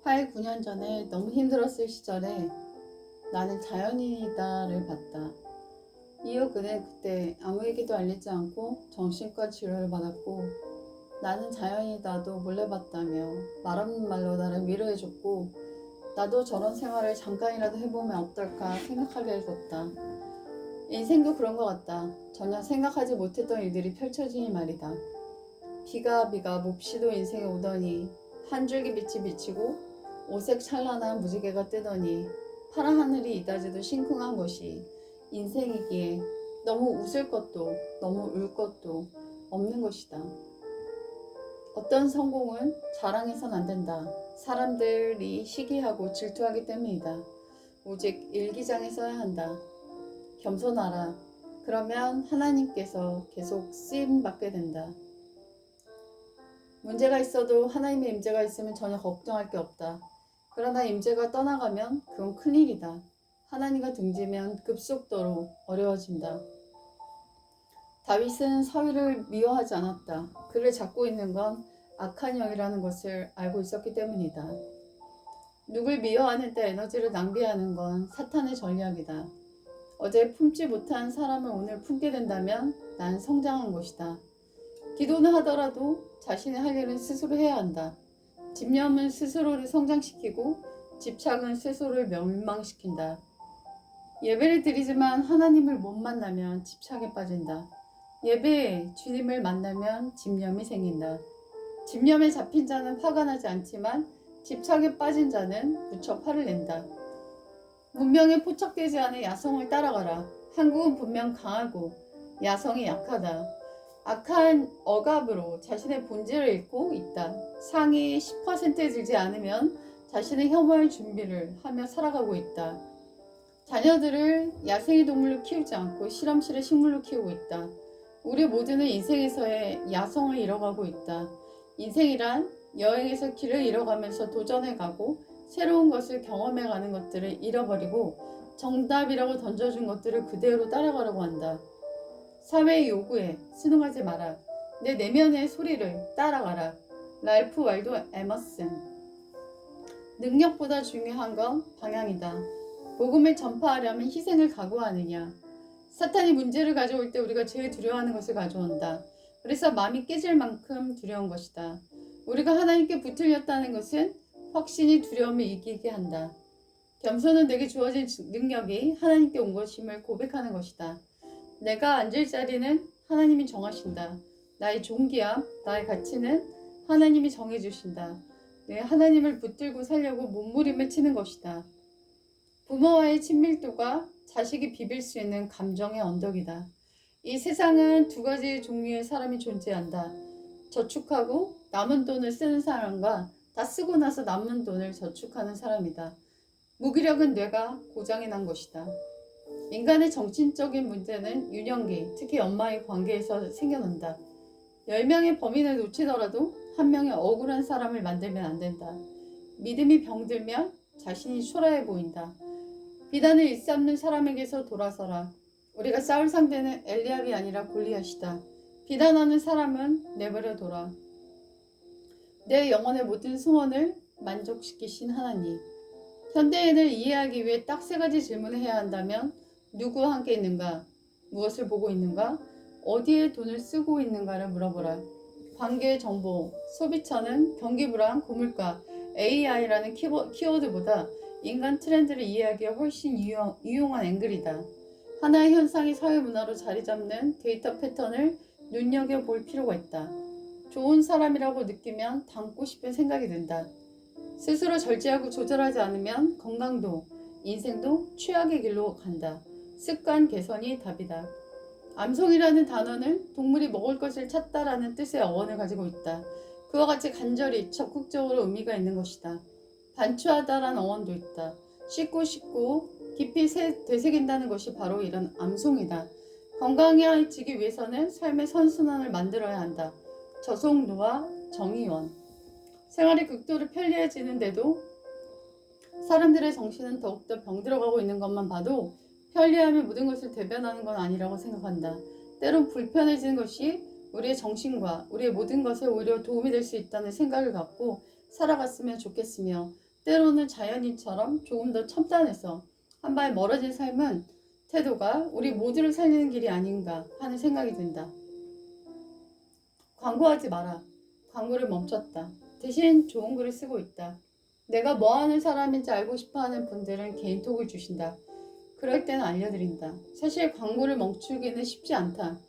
8, 9년 전에 너무 힘들었을 시절에 나는 자연인이다를 봤다. 이후 그는 그때 아무에게도 알리지 않고 정신과 치료를 받았고 나는 자연이다도 몰래 봤다며 말 없는 말로 나를 위로해줬고 나도 저런 생활을 잠깐이라도 해보면 어떨까 생각하게 해줬다. 인생도 그런 것 같다. 전혀 생각하지 못했던 일들이 펼쳐지니 말이다. 비가 몹시도 인생에 오더니 한 줄기 빛이 비치고 오색 찬란한 무지개가 뜨더니 파란 하늘이 이다지도 심쿵한 것이 인생이기에 너무 웃을 것도 너무 울 것도 없는 것이다. 어떤 성공은 자랑해선 안 된다. 사람들이 시기하고 질투하기 때문이다. 오직 일기장에 써야 한다. 겸손하라. 그러면 하나님께서 계속 쓰임 받게 된다. 문제가 있어도 하나님의 임재가 있으면 전혀 걱정할 게 없다. 그러나 임재가 떠나가면 그건 큰일이다. 하나님과 등지면 급속도로 어려워진다. 다윗은 사울을 미워하지 않았다. 그를 잡고 있는 건 악한 영이라는 것을 알고 있었기 때문이다. 누굴 미워하는 데 에너지를 낭비하는 건 사탄의 전략이다. 어제 품지 못한 사람을 오늘 품게 된다면 난 성장한 것이다. 기도는 하더라도 자신의 할 일은 스스로 해야 한다. 집념은 스스로를 성장시키고 집착은 스스로를 멸망시킨다. 예배를 드리지만 하나님을 못 만나면 집착에 빠진다. 예배에 주님을 만나면 집념이 생긴다. 집념에 잡힌 자는 화가 나지 않지만 집착에 빠진 자는 무척 화를 낸다. 문명에 포착되지 않은 야성을 따라가라. 한국은 분명 강하고 야성이 약하다. 악한 억압으로 자신의 본질을 잃고 있다. 상위 10%에 들지 않으면 자신의 혐오할 준비를 하며 살아가고 있다. 자녀들을 야생의 동물로 키우지 않고 실험실의 식물로 키우고 있다. 우리 모두는 인생에서의 야성을 잃어가고 있다. 인생이란 여행에서 길을 잃어가면서 도전해가고 새로운 것을 경험해가는 것들을 잃어버리고 정답이라고 던져준 것들을 그대로 따라가려고 한다. 사회의 요구에 순응하지 마라. 내 내면의 소리를 따라가라. 랄프 waldo 에머슨. 능력보다 중요한 건 방향이다. 복음을 전파하려면 희생을 각오하느냐. 사탄이 문제를 가져올 때 우리가 제일 두려워하는 것을 가져온다. 그래서 마음이 깨질 만큼 두려운 것이다. 우리가 하나님께 붙들렸다는 것은 확신이 두려움을 이기게 한다. 겸손은 내게 주어진 능력이 하나님께 온 것임을 고백하는 것이다. 내가 앉을 자리는 하나님이 정하신다. 나의 존귀함, 나의 가치는 하나님이 정해주신다. 내 하나님을 붙들고 살려고 몸부림을 치는 것이다. 부모와의 친밀도가 자식이 비빌 수 있는 감정의 언덕이다. 이 세상은 두 가지 종류의 사람이 존재한다. 저축하고 남은 돈을 쓰는 사람과 다 쓰고 나서 남은 돈을 저축하는 사람이다. 무기력은 뇌가 고장이 난 것이다. 인간의 정신적인 문제는 유년기, 특히 엄마의 관계에서 생겨난다. 10명의 범인을 놓치더라도 한 명의 억울한 사람을 만들면 안 된다. 믿음이 병들면 자신이 초라해 보인다. 비단을 일삼는 사람에게서 돌아서라. 우리가 싸울 상대는 엘리압이 아니라 골리앗이다. 비난하는 사람은 내버려둬라. 내 영혼의 모든 소원을 만족시키신 하나님. 현대인을 이해하기 위해 딱 3가지 질문을 해야 한다면 누구와 함께 있는가? 무엇을 보고 있는가? 어디에 돈을 쓰고 있는가를 물어보라. 관계 정보, 소비처는 경기 불안, 고물가, AI라는 키워드보다 인간 트렌드를 이해하기에 훨씬 유용한 앵글이다. 하나의 현상이 사회 문화로 자리 잡는 데이터 패턴을 눈여겨볼 필요가 있다. 좋은 사람이라고 느끼면 닮고 싶은 생각이 든다. 스스로 절제하고 조절하지 않으면 건강도, 인생도 최악의 길로 간다. 습관 개선이 답이다. 암송이라는 단어는 동물이 먹을 것을 찾다라는 뜻의 어원을 가지고 있다. 그와 같이 간절히 적극적으로 의미가 있는 것이다. 반추하다라는 어원도 있다. 씻고 깊이 되새긴다는 것이 바로 이런 암송이다. 건강해지기 위해서는 삶의 선순환을 만들어야 한다. 저속노화 정의원. 생활이 극도로 편리해지는데도 사람들의 정신은 더욱더 병들어가고 있는 것만 봐도 편리함이 모든 것을 대변하는 건 아니라고 생각한다. 때론 불편해지는 것이 우리의 정신과 우리의 모든 것에 오히려 도움이 될 수 있다는 생각을 갖고 살아갔으면 좋겠으며 때로는 자연인처럼 조금 더 첨단해서 한 발 멀어진 삶은 태도가 우리 모두를 살리는 길이 아닌가 하는 생각이 든다. 광고하지 마라. 광고를 멈췄다. 대신 좋은 글을 쓰고 있다. 내가 뭐 하는 사람인지 알고 싶어 하는 분들은 개인톡을 주신다. 그럴 때는 알려드린다. 사실 광고를 멈추기는 쉽지 않다.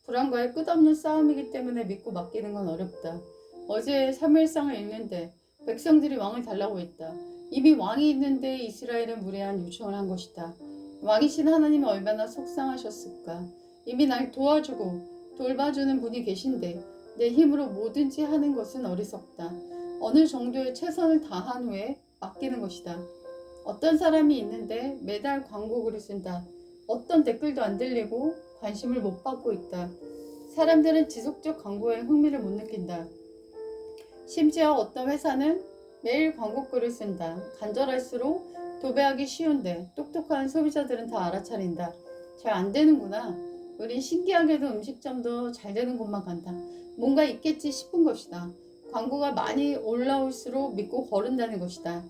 불안과의 끝없는 싸움이기 때문에 믿고 맡기는 건 어렵다. 어제 사무엘상을 읽는데 백성들이 왕을 달라고 했다. 이미 왕이 있는데 이스라엘은 무례한 요청을 한 것이다. 왕이신 하나님이 얼마나 속상하셨을까. 이미 날 도와주고 돌봐주는 분이 계신데 내 힘으로 뭐든지 하는 것은 어리석다. 어느 정도의 최선을 다한 후에 맡기는 것이다. 어떤 사람이 있는데 매달 광고글을 쓴다. 어떤 댓글도 안 들리고 관심을 못 받고 있다. 사람들은 지속적 광고에 흥미를 못 느낀다. 심지어 어떤 회사는 매일 광고글을 쓴다. 간절할수록 도배하기 쉬운데 똑똑한 소비자들은 다 알아차린다. 잘 안 되는구나. 우린 신기하게도 음식점도 잘 되는 곳만 간다. 뭔가 있겠지 싶은 것이다. 광고가 많이 올라올수록 믿고 거른다는 것이다.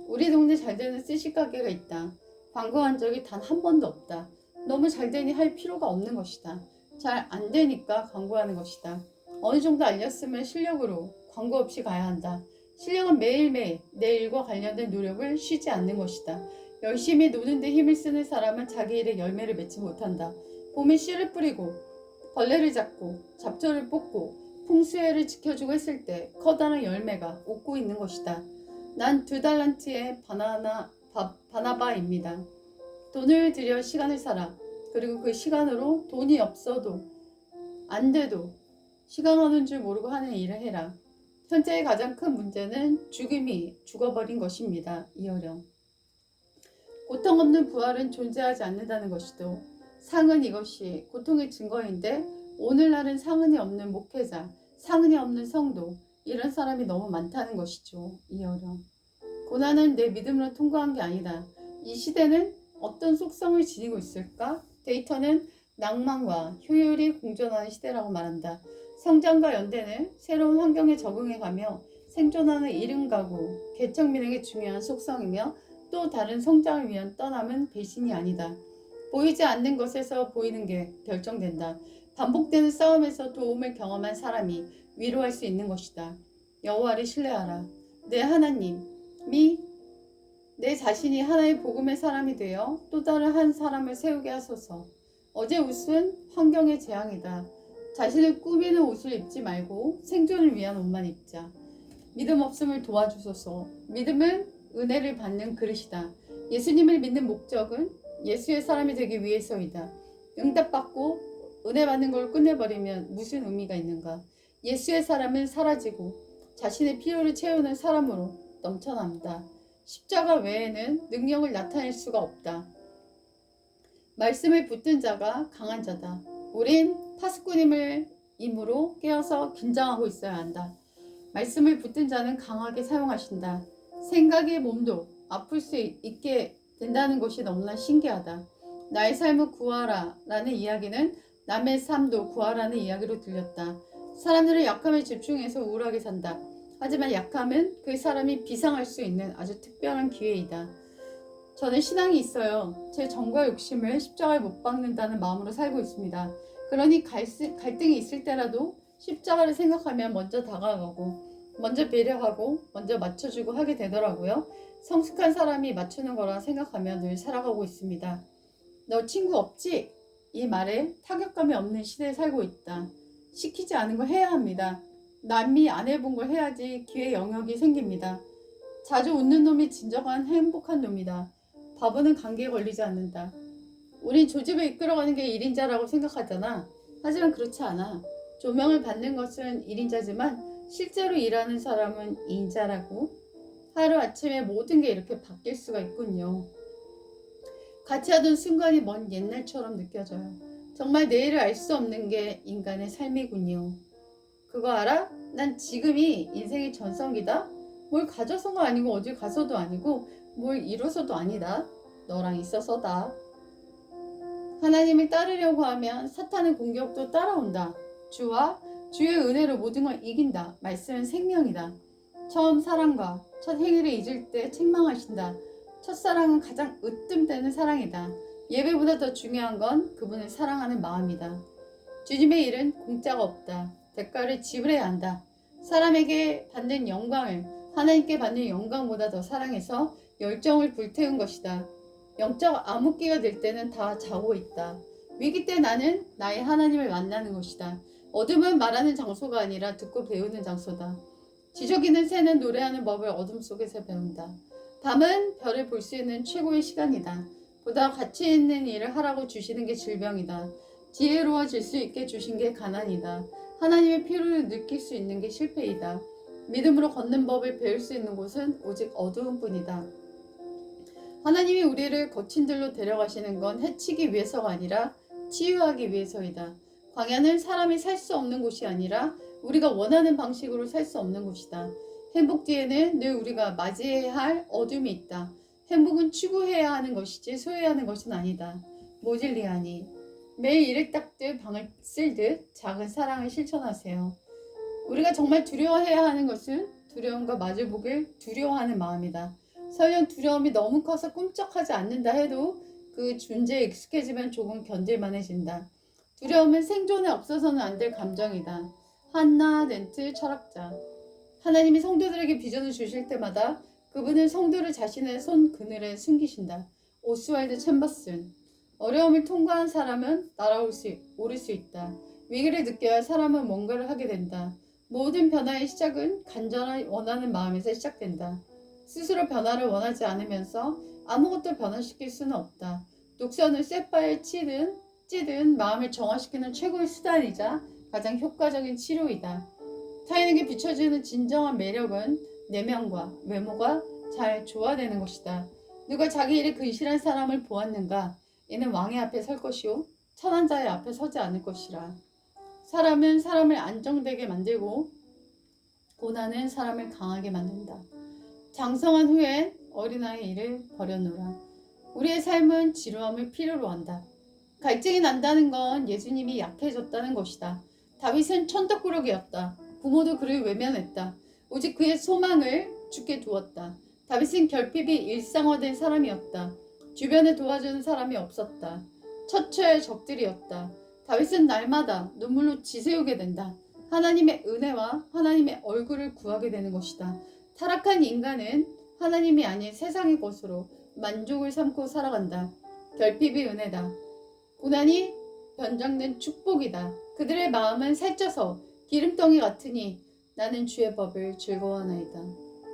우리 동네 잘 되는 스시 가게가 있다. 광고한 적이 단 한 번도 없다. 너무 잘 되니 할 필요가 없는 것이다. 잘 안 되니까 광고하는 것이다. 어느 정도 알렸으면 실력으로 광고 없이 가야 한다. 실력은 매일매일 내 일과 관련된 노력을 쉬지 않는 것이다. 열심히 노는데 힘을 쓰는 사람은 자기 일에 열매를 맺지 못한다. 봄에 씨를 뿌리고 벌레를 잡고 잡초를 뽑고 풍수해를 지켜주고 했을 때 커다란 열매가 웃고 있는 것이다. 난 2달란트의 바나바입니다. 돈을 들여 시간을 사라. 그리고 그 시간으로 돈이 없어도 안 돼도 시간 오는 줄 모르고 하는 일을 해라. 현재의 가장 큰 문제는 죽어버린 것입니다. 이어령. 고통 없는 부활은 존재하지 않는다는 것이도 상은 이것이 고통의 증거인데 오늘날은 상흔이 없는 목회자, 상흔이 없는 성도 이런 사람이 너무 많다는 것이죠. 이어령. 고난은 내 믿음으로 통과한 게 아니다. 이 시대는 어떤 속성을 지니고 있을까? 데이터는 낭만과 효율이 공존하는 시대라고 말한다. 성장과 연대는 새로운 환경에 적응해가며 생존하는 이른가구, 개척민에게 중요한 속성이며 또 다른 성장을 위한 떠남은 배신이 아니다. 보이지 않는 것에서 보이는 게 결정된다. 반복되는 싸움에서 도움을 경험한 사람이 위로할 수 있는 것이다. 여호와를 신뢰하라. 내 하나님이 내 자신이 하나의 복음의 사람이 되어 또 다른 한 사람을 세우게 하소서. 어제 옷은 환경의 재앙이다. 자신을 꾸미는 옷을 입지 말고 생존을 위한 옷만 입자. 믿음 없음을 도와주소서. 믿음은 은혜를 받는 그릇이다. 예수님을 믿는 목적은 예수의 사람이 되기 위해서이다. 응답받고 은혜 받는 걸 끝내버리면 무슨 의미가 있는가? 예수의 사람은 사라지고 자신의 필요를 채우는 사람으로 넘쳐납니다. 십자가 외에는 능력을 나타낼 수가 없다. 말씀을 붙든 자가 강한 자다. 우린 파수꾼임을 임으로 깨어서 긴장하고 있어야 한다. 말씀을 붙든 자는 강하게 사용하신다. 생각의 몸도 아플 수 있게 된다는 것이 너무나 신기하다. 나의 삶을 구하라 라는 이야기는 남의 삶도 구하라는 이야기로 들렸다. 사람들은 약함에 집중해서 우울하게 산다. 하지만 약함은 그 사람이 비상할 수 있는 아주 특별한 기회이다. 저는 신앙이 있어요. 제 정과 욕심을 십자가에 못 박는다는 마음으로 살고 있습니다. 그러니 갈등이 있을 때라도 십자가를 생각하면 먼저 다가가고 먼저 배려하고 먼저 맞춰주고 하게 되더라고요. 성숙한 사람이 맞추는 거라 생각하며 늘 살아가고 있습니다. 너 친구 없지? 이 말에 타격감이 없는 시대에 살고 있다. 시키지 않은 걸 해야 합니다. 남이 안 해본 걸 해야지 기회 영역이 생깁니다. 자주 웃는 놈이 진정한 행복한 놈이다. 바보는 감기에 걸리지 않는다. 우린 조직을 이끌어가는 게 1인자라고 생각하잖아. 하지만 그렇지 않아. 조명을 받는 것은 1인자지만 실제로 일하는 사람은 2인자라고. 하루아침에 모든 게 이렇게 바뀔 수가 있군요. 같이 하던 순간이 먼 옛날처럼 느껴져요. 정말 내일을 알 수 없는 게 인간의 삶이군요. 그거 알아? 난 지금이 인생의 전성기다. 뭘 가져서가 아니고 어딜 가서도 아니고 뭘 이뤄서도 아니다. 너랑 있어서다. 하나님을 따르려고 하면 사탄의 공격도 따라온다. 주와 주의 은혜로 모든 걸 이긴다. 말씀은 생명이다. 처음 사랑과 첫 행위를 잊을 때 책망하신다. 첫사랑은 가장 으뜸되는 사랑이다. 예배보다 더 중요한 건 그분을 사랑하는 마음이다. 주님의 일은 공짜가 없다. 대가를 지불해야 한다. 사람에게 받는 영광을 하나님께 받는 영광보다 더 사랑해서 열정을 불태운 것이다. 영적 암흑기가 될 때는 다 자고 있다. 위기 때 나는 나의 하나님을 만나는 것이다. 어둠은 말하는 장소가 아니라 듣고 배우는 장소다. 지저귀는 새는 노래하는 법을 어둠 속에서 배운다. 밤은 별을 볼 수 있는 최고의 시간이다. 보다 가치 있는 일을 하라고 주시는 게 질병이다. 지혜로워질 수 있게 주신 게 가난이다. 하나님의 피로를 느낄 수 있는 게 실패이다. 믿음으로 걷는 법을 배울 수 있는 곳은 오직 어두움뿐이다. 하나님이 우리를 거친 들로 데려가시는 건 해치기 위해서가 아니라 치유하기 위해서이다. 광야는 사람이 살 수 없는 곳이 아니라 우리가 원하는 방식으로 살 수 없는 곳이다. 행복 뒤에는 늘 우리가 맞이해야 할 어둠이 있다. 행복은 추구해야 하는 것이지 소유해야 하는 것은 아니다. 모질리아니 매일 이를 닦듯 방을 쓸듯 작은 사랑을 실천하세요. 우리가 정말 두려워해야 하는 것은 두려움과 마주보길 두려워하는 마음이다. 설령 두려움이 너무 커서 꿈쩍하지 않는다 해도 그 존재에 익숙해지면 조금 견딜만해진다. 두려움은 생존에 없어서는 안 될 감정이다. 한나 렌트 철학자. 하나님이 성도들에게 비전을 주실 때마다 그분은 성도를 자신의 손 그늘에 숨기신다. 오스왈드 챔버슨. 어려움을 통과한 사람은 오를 수 있다. 위기를 느껴야 사람은 뭔가를 하게 된다. 모든 변화의 시작은 간절한 원하는 마음에서 시작된다. 스스로 변화를 원하지 않으면서 아무것도 변화시킬 수는 없다. 독선을 쇠파에 찌든 마음을 정화시키는 최고의 수단이자 가장 효과적인 치료이다. 타인에게 비춰주는 진정한 매력은 내면과 외모가 잘 조화되는 것이다. 누가 자기 일에 근실한 사람을 보았는가? 이는 왕의 앞에 설 것이요 천한 자의 앞에 서지 않을 것이라. 사람은 사람을 안정되게 만들고 고난은 사람을 강하게 만든다. 장성한 후엔 어린아이의 일을 버려놓으라. 우리의 삶은 지루함을 필요로 한다. 갈증이 난다는 건 예수님이 약해졌다는 것이다. 다윗은 천덕꾸러기였다. 부모도 그를 외면했다. 오직 그의 소망을 주께 두었다. 다윗은 결핍이 일상화된 사람이었다. 주변에 도와주는 사람이 없었다. 처처의 적들이었다. 다윗은 날마다 눈물로 지새우게 된다. 하나님의 은혜와 하나님의 얼굴을 구하게 되는 것이다. 타락한 인간은 하나님이 아닌 세상의 것으로 만족을 삼고 살아간다. 결핍이 은혜다. 고난이 변장된 축복이다. 그들의 마음은 살쪄서 기름덩이 같으니 나는 주의 법을 즐거워하나이다.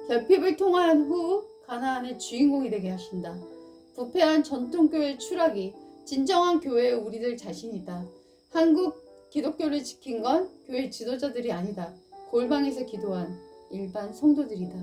결핍을 통화한 후 가나안의 주인공이 되게 하신다. 부패한 전통교회의 추락이 진정한 교회의 우리들 자신이다. 한국 기독교를 지킨 건 교회 지도자들이 아니다. 골방에서 기도한 일반 성도들이다.